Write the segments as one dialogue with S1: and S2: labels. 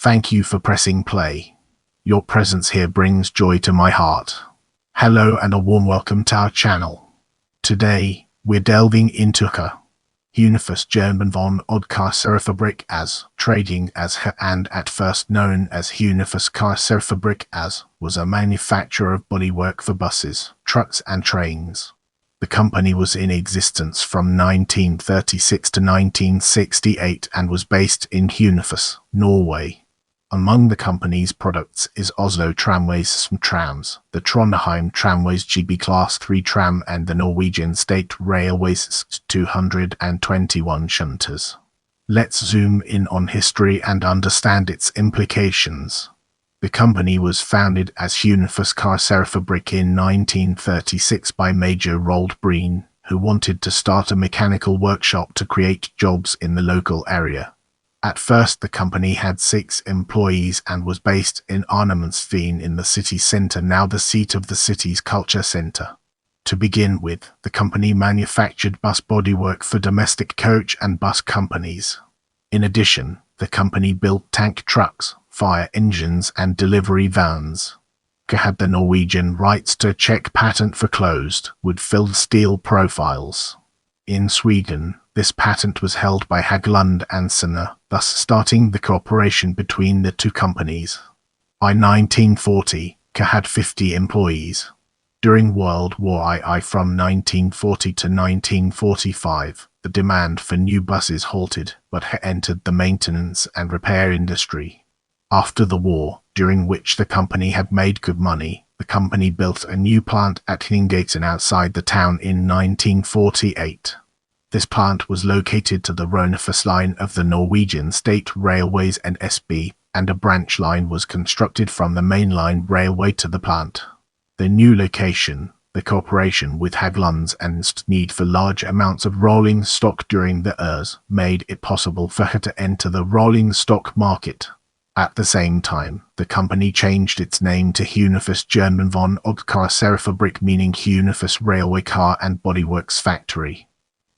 S1: Thank you for pressing play. Your presence here brings joy to my heart. Hello and a warm welcome to our channel. Today, we're delving into Hønefoss Jernbanevogn Karosserifabrikk A, trading as and at first known as Hønefoss Karosserifabrikk A, was a manufacturer of bodywork for buses, trucks and trains. The company was in existence from 1936 to 1968 and was based in Hønefoss, Norway. Among the company's products is Oslo Tramways trams, the Trondheim Tramways GB Class 3 tram and the Norwegian State Railways Skd 221 shunters. Let's zoom in on history and understand its implications. The company was founded as Hønefoss Karosserifabrikk in 1936 by Major Roald Breen, who wanted to start a mechanical workshop to create jobs in the local area. At first, the company had 6 employees and was based in Arnemansveen in the city centre, now the seat of the city's culture centre. To begin with, the company manufactured bus bodywork for domestic coach and bus companies. In addition, the company built tank trucks, fire engines and delivery vans. Høka had the Norwegian rights to Czech patent for closed, wood-filled steel profiles. In Sweden, this patent was held by Hägglund & Söner, thus starting the cooperation between the two companies. By 1940, Høka had 50 employees. During World War I from 1940 to 1945, the demand for new buses halted, but Høka entered the maintenance and repair industry. After the war, during which the company had made good money, the company built a new plant at Hingaten outside the town in 1948. This plant was located to the Hønefoss line of the Norwegian State Railways (NSB), and a branch line was constructed from the mainline railway to the plant. The new location, the cooperation with Hägglunds and need for large amounts of rolling stock during the years, made it possible for her to enter the rolling stock market. At the same time, the company changed its name to Hønefoss Jernbanevogn Karosserifabrikk, meaning Hønefoss Railway Car and Bodyworks Factory.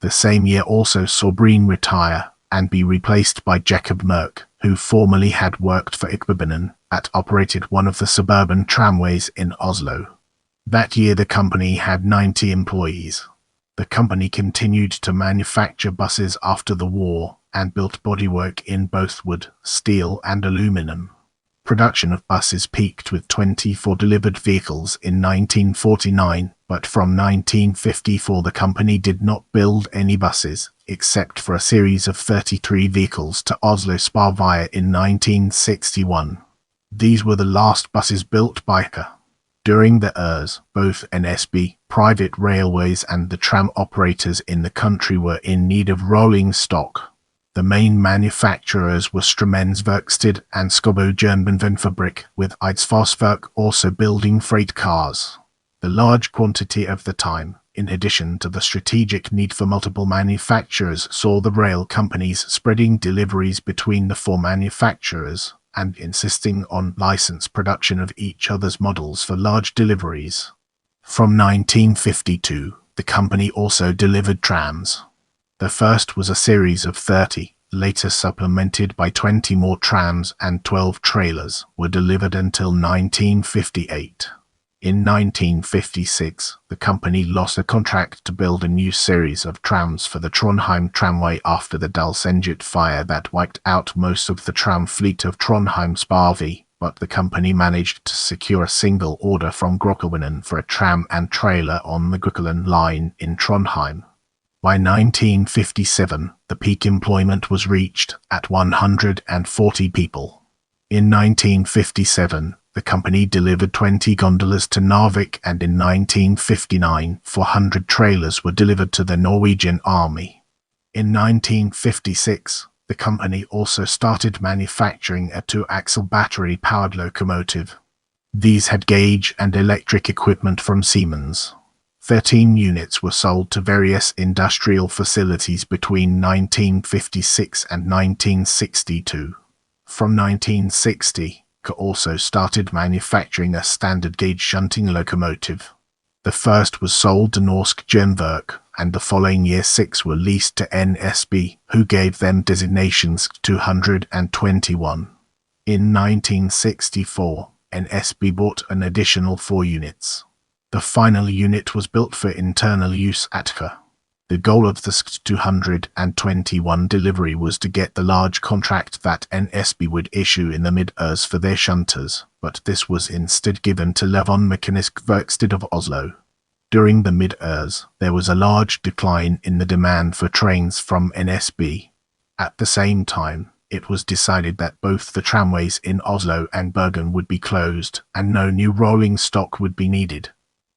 S1: The same year also saw Breen retire and be replaced by Jacob Merck, who formerly had worked for Ikbanen and operated one of the suburban tramways in Oslo. That year the company had 90 employees. The company continued to manufacture buses after the war and built bodywork in both wood, steel and aluminum. Production of buses peaked with 24 delivered vehicles in 1949, but from 1954 the company did not build any buses, except for a series of 33 vehicles to Oslo Sparvia in 1961. These were the last buses built by Høka. During the years, both NSB, private railways and the tram operators in the country were in need of rolling stock. The main manufacturers were Strømsverksted and Skåbo Jernbanefabrikk, with Eidsfossverk also building freight cars. The large quantity of the time, in addition to the strategic need for multiple manufacturers, saw the rail companies spreading deliveries between the 4 manufacturers and insisting on license production of each other's models for large deliveries. From 1952, the company also delivered trams. The first was a series of 30, later supplemented by 20 more trams, and 12 trailers were delivered until 1958. In 1956, the company lost a contract to build a new series of trams for the Trondheim Tramway after the Dalsenget fire that wiped out most of the tram fleet of Trondheim Sparvia, but the company managed to secure a single order from Grokowanen for a tram and trailer on the Grokowanen line in Trondheim. By 1957, the peak employment was reached at 140 people. In 1957, the company delivered 20 gondolas to Narvik, and in 1959, 400 trailers were delivered to the Norwegian Army. In 1956, the company also started manufacturing a 2-axle battery-powered locomotive. These had gauge and electric equipment from Siemens. 13 units were sold to various industrial facilities between 1956 and 1962. From 1960, Høka also started manufacturing a standard gauge shunting locomotive. The first was sold to Norsk Jernverk, and the following year 6 were leased to NSB, who gave them designations 221. In 1964, NSB bought an additional 4 units. The final unit was built for internal use at Høka. The goal of the SKD 221 delivery was to get the large contract that NSB would issue in the mid-years for their shunters, but this was instead given to Levon Mekanisk Verksted of Oslo. During the mid-years, there was a large decline in the demand for trains from NSB. At the same time, it was decided that both the tramways in Oslo and Bergen would be closed, and no new rolling stock would be needed.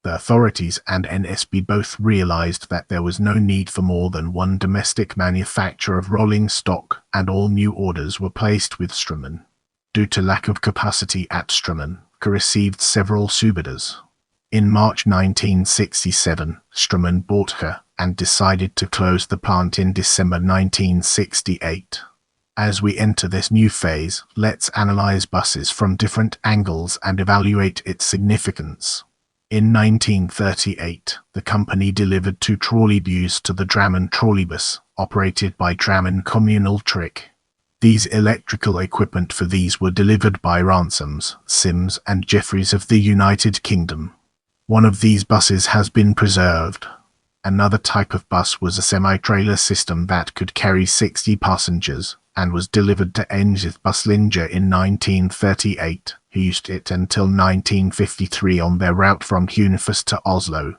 S1: The authorities and NSB both realized that there was no need for more than one domestic manufacturer of rolling stock, and all new orders were placed with Strømmen. Due to lack of capacity at Strømmen, Høka received several subbidders. In March 1967, Strømmen bought Høka and decided to close the plant in December 1968. As we enter this new phase, let's analyze buses from different angles and evaluate its significance. In 1938, the company delivered 2 trolleybuses to the Drammen trolleybus, operated by Drammen Communal Trikk. These electrical equipment for these were delivered by Ransoms, Sims and Jeffries of the United Kingdom. One of these buses has been preserved. Another type of bus was a semi-trailer system that could carry 60 passengers, and was delivered to Enges Buslinje in 1938, who used it until 1953 on their route from Hønefoss to Oslo.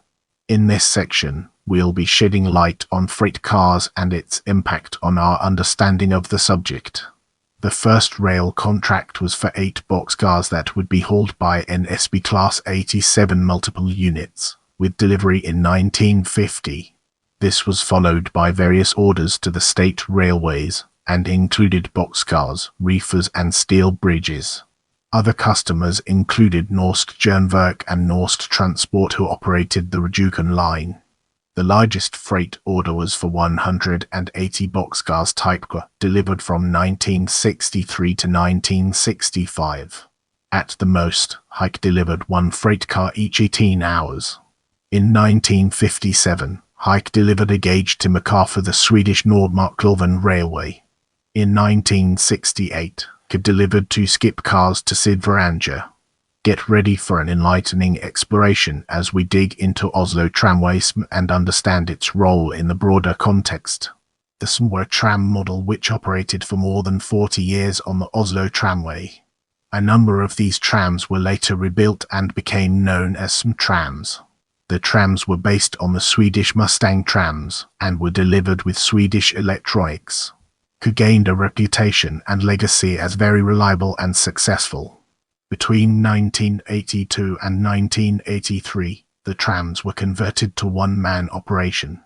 S1: In this section, we'll be shedding light on freight cars and its impact on our understanding of the subject. The first rail contract was for 8 boxcars that would be hauled by NSB Class 87 multiple units, with delivery in 1950. This was followed by various orders to the state railways, and included boxcars, reefers and steel bridges. Other customers included Norsk Jernverk and Norsk Transport, who operated the Rjukan line. The largest freight order was for 180 boxcars type K, delivered from 1963 to 1965. At the most, Høka delivered 1 freight car each 18 hours. In 1957, Høka delivered a gauge timber car for the Swedish Nordmark-Leuven Railway. In 1968, Høka delivered 2 skip cars to Sydvaranger. Get ready for an enlightening exploration as we dig into Oslo Tramway and understand its role in the broader context. The SM were a tram model which operated for more than 40 years on the Oslo Tramway. A number of these trams were later rebuilt and became known as SM trams. The trams were based on the Swedish Mustang trams, and were delivered with Swedish electronics. Høka gained a reputation and legacy as very reliable and successful. Between 1982 and 1983, the trams were converted to one-man operation.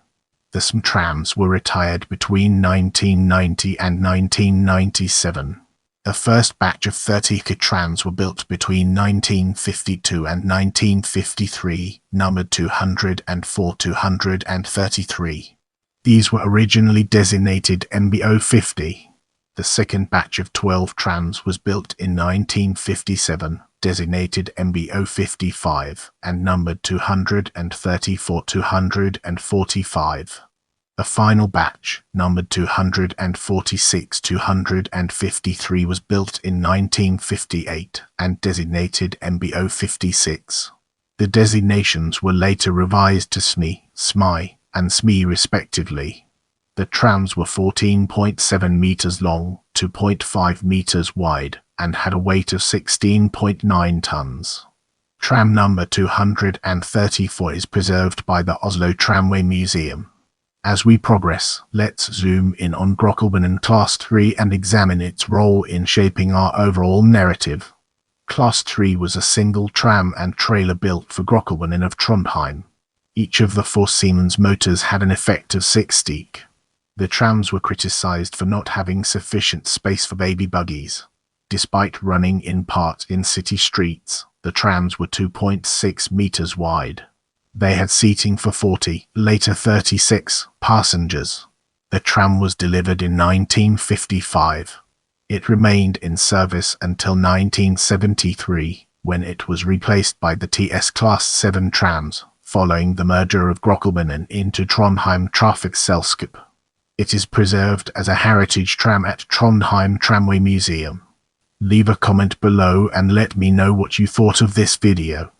S1: The SM trams were retired between 1990 and 1997. The first batch of 30 Høka trams were built between 1952 and 1953, numbered 204-233. These were originally designated MBO50. The second batch of 12 trams was built in 1957, designated MBO55, and numbered 234-245. A final batch, numbered 246-253, was built in 1958 and designated MBO56. The designations were later revised to SME, SMI, and SME respectively. The trams were 14.7 meters long, 2.5 meters wide, and had a weight of 16.9 tons. Tram number 234 is preserved by the Oslo Tramway Museum. As we progress, let's zoom in on Grokkelbanen Class 3 and examine its role in shaping our overall narrative. Class 3 was a single tram and trailer built for Grokkelbanen of Trondheim. Each of the 4 Siemens motors had an effect of 6 steak. The trams were criticized for not having sufficient space for baby buggies. Despite running in part in city streets, the trams were 2.6 meters wide. They had seating for 40, later 36, passengers. The tram was delivered in 1955. It remained in service until 1973, when it was replaced by the TS Class 7 trams, following the merger of Grokkelbanen into Trondheim Trafikkselskap. It is preserved as a heritage tram at Trondheim Tramway Museum. Leave a comment below and let me know what you thought of this video.